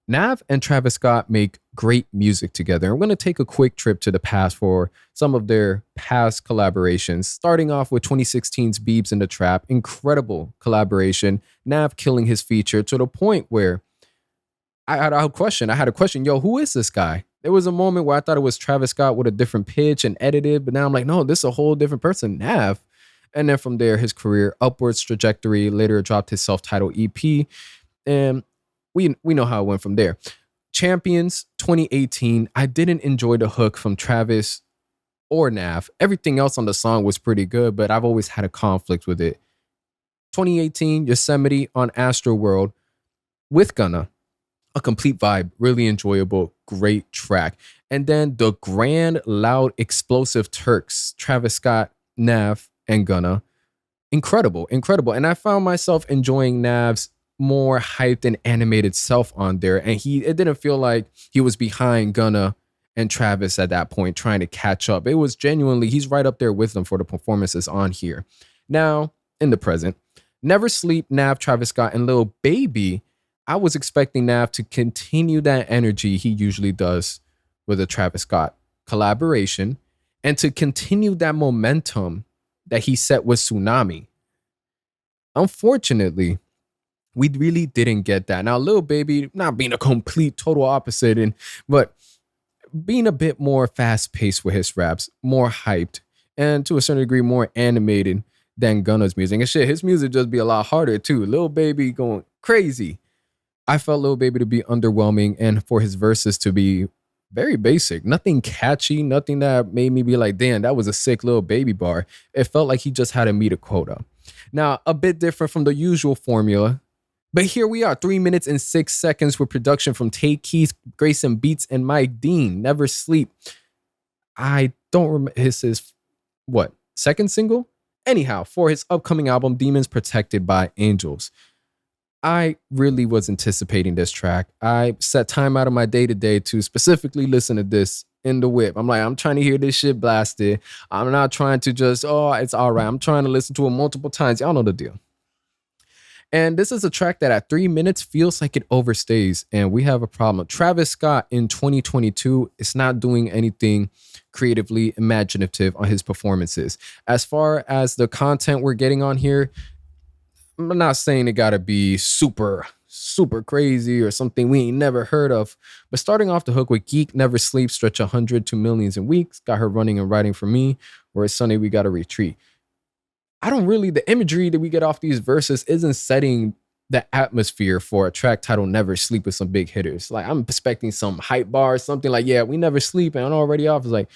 Nav and Travis Scott make great music together. I'm going to take a quick trip to the past for some of their past collaborations, starting off with 2016's Beebs in the Trap. Incredible collaboration. Nav killing his feature to the point where I had a question. Yo, who is this guy? There was a moment where I thought it was Travis Scott with a different pitch and edited, but now I'm like, no, this is a whole different person, Nav. And then from there, his career upwards trajectory. Later, dropped his self-titled EP, and we know how it went from there. Champions 2018. I didn't enjoy the hook from Travis or Nav. Everything else on the song was pretty good, but I've always had a conflict with it. 2018, Yosemite on Astro World with Gunna, a complete vibe, really enjoyable, great track. And then the grand, loud, explosive Turks, Travis Scott, Nav, and Gunna. Incredible, incredible. And I found myself enjoying Nav's more hyped and animated self on there. And it didn't feel like he was behind Gunna and Travis at that point trying to catch up. It was genuinely, he's right up there with them for the performances on here. Now, in the present, Never Sleep, Nav, Travis Scott, and Lil Baby. I was expecting Nav to continue that energy he usually does with a Travis Scott collaboration and to continue that momentum that he set with Tsunami. Unfortunately, we really didn't get that. Now, Lil Baby, not being a complete total opposite, but being a bit more fast paced with his raps, more hyped, and to a certain degree more animated than Gunna's music. And shit, his music just be a lot harder too. Lil Baby going crazy. I felt Lil Baby to be underwhelming and for his verses to be very basic. Nothing catchy, nothing that made me be like, damn, that was a sick Lil Baby bar. It felt like he just had to meet a quota. Now, a bit different from the usual formula, but here we are, 3 minutes and 6 seconds with production from Tay Keith, Grayson Beats, and Mike Dean. Never Sleep. I don't remember his what, second single? Anyhow, for his upcoming album, Demons Protected by Angels. I really was anticipating this track. I set time out of my day to day to specifically listen to this in the whip. I'm like, I'm trying to hear this shit blasted. I'm not trying to just, oh, it's all right. I'm trying to listen to it multiple times. Y'all know the deal. And this is a track that at 3 minutes feels like it overstays, and we have a problem. Travis Scott in 2022 is not doing anything creatively imaginative on his performances. As far as the content we're getting on here, I'm not saying it gotta be super crazy or something we ain't never heard of. But starting off the hook with Geek Never Sleeps, stretch 100 to millions in weeks, got her running and writing for me, whereas Sunday we gotta retreat. I don't really, the imagery that we get off these verses isn't setting the atmosphere for a track titled Never Sleep with some big hitters. Like I'm expecting some hype bar, something like, yeah, we never sleep. And I'm already off. It's like,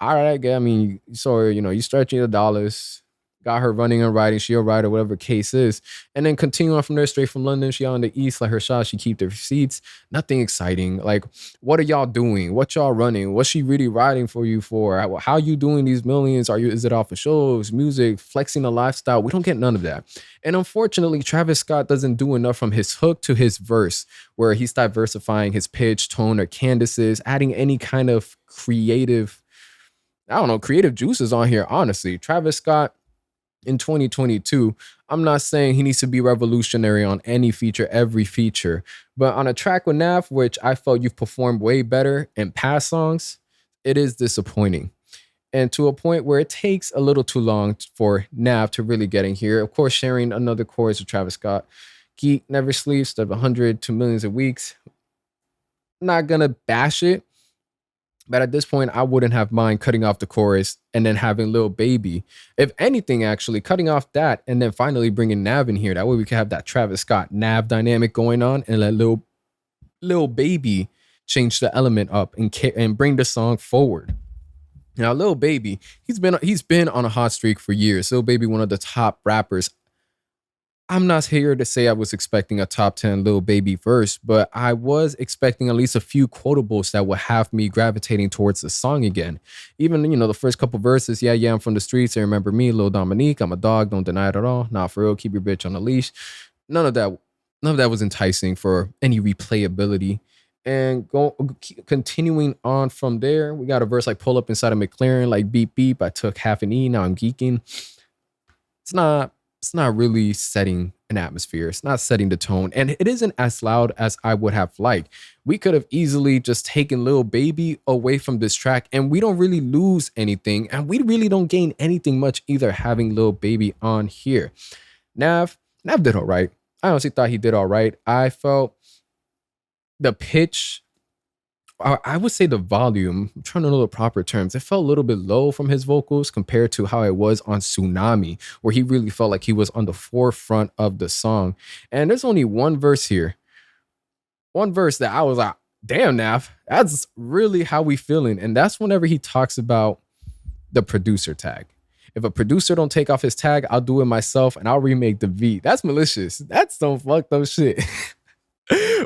all right, I mean, so, you stretching the dollars, got her running and riding, she'll ride or whatever case is. And then continue on from there, straight from London. She out in the East, like her shot, she keep the receipts. Nothing exciting. Like, what are y'all doing? What y'all running? What's she really riding for you for? How you doing these millions? Is it off of shows, music, flexing a lifestyle? We don't get none of that. And unfortunately, Travis Scott doesn't do enough from his hook to his verse, where he's diversifying his pitch, tone, or cadences, adding any kind of creative, creative juices on here, honestly. Travis Scott, in 2022, I'm not saying he needs to be revolutionary on any feature, every feature, but on a track with Nav, which I felt you've performed way better in past songs, it is disappointing. And to a point where it takes a little too long for Nav to really get in here. Of course, sharing another chorus with Travis Scott. Geek Never Sleeps, step 100 to millions of weeks. Not gonna bash it, but at this point, I wouldn't have mind cutting off the chorus and then having Lil Baby. If anything, actually, cutting off that and then finally bringing Nav in here. That way we can have that Travis Scott Nav dynamic going on and let Lil Baby change the element up and bring the song forward. Now, Lil Baby, he's been on a hot streak for years. Lil Baby, one of the top rappers. I'm not here to say I was expecting a top 10 Lil Baby verse, but I was expecting at least a few quotables that would have me gravitating towards the song again. Even, the first couple verses, yeah, I'm from the streets, and remember me, Lil Dominique, I'm a dog, don't deny it at all. Nah, for real, keep your bitch on a leash. None of that was enticing for any replayability. And continuing on from there, we got a verse like pull up inside a McLaren, like beep beep, I took half an E, now I'm geeking. It's not it's not really setting an atmosphere. It's not setting the tone. And it isn't as loud as I would have liked. We could have easily just taken Lil Baby away from this track and we don't really lose anything. And we really don't gain anything much either having Lil Baby on here. Nav did all right. I honestly thought he did all right. I felt the pitch, I would say the volume, I'm trying to know the proper terms. It felt a little bit low from his vocals compared to how it was on Tsunami, where he really felt like he was on the forefront of the song. And there's only one verse here. One verse that I was like, damn, Nav, that's really how we feeling. And that's whenever he talks about the producer tag. If a producer don't take off his tag, I'll do it myself and I'll remake the beat. That's malicious. That's some fucked up shit.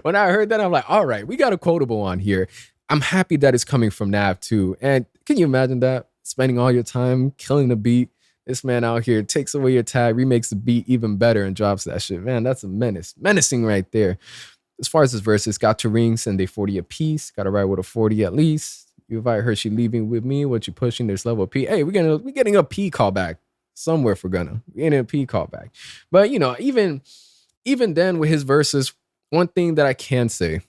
When I heard that, I'm like, all right, we got a quotable on here. I'm happy that it's coming from Nav too. And can you imagine that? Spending all your time killing the beat. This man out here takes away your tag, remakes the beat even better and drops that shit. Man, that's a menace. Menacing right there. As far as his verses, got to rings and they 40 apiece. Got to ride with a 40 at least. You invite her, she leaving with me. What you pushing? There's level P. Hey, we're getting a P callback somewhere for Gunna. We're getting a P callback. But you know, even then with his verses, one thing that I can say,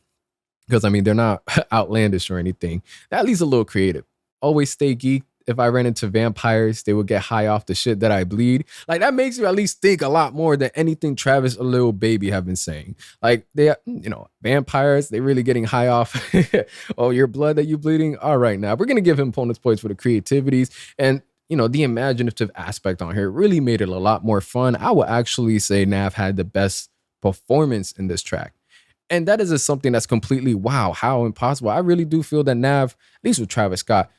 because I mean, they're not outlandish or anything, at least a little creative. Always stay geek. If I ran into vampires, they would get high off the shit that I bleed. Like that makes you at least think a lot more than anything Travis or Lil Baby have been saying. Like they, you know, vampires, they really getting high off. Oh, your blood that you bleeding. All right, now we're gonna give him bonus points for the creativities and you know the imaginative aspect on here. Really made it a lot more fun. I would actually say Nav had the best performance in this track. And that is something that's completely wow, how impossible. I really do feel that Nav, at least with Travis Scott,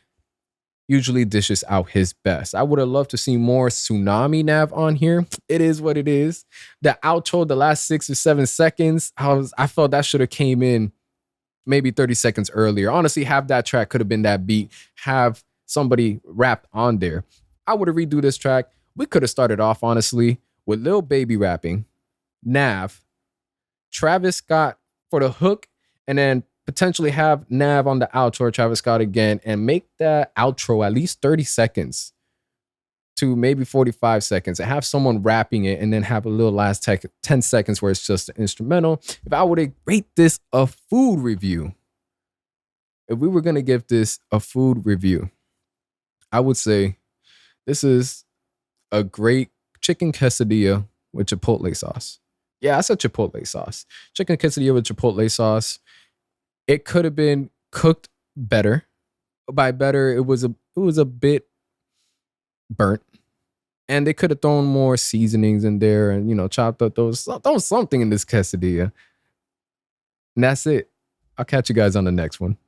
usually dishes out his best. I would have loved to see more Tsunami Nav on here. It is what it is. The outro, the last 6 or 7 seconds, I felt that should have came in maybe 30 seconds earlier. Honestly, half that track could have been that beat. Have somebody rapped on there. I would have redo this track. We could have started off, honestly, with Lil Baby rapping, Nav, Travis Scott for the hook, and then potentially have Nav on the outro, Travis Scott again, and make that outro at least 30 seconds to maybe 45 seconds and have someone rapping it and then have a little last 10 seconds where it's just an instrumental. If I were to rate this a food review, if we were going to give this a food review, I would say this is a great chicken quesadilla with chipotle sauce. Yeah, I said chipotle sauce. Chicken quesadilla with chipotle sauce. It could have been cooked better. By better, it was a bit burnt. And they could have thrown more seasonings in there and, you know, chopped up throw something in this quesadilla. And that's it. I'll catch you guys on the next one.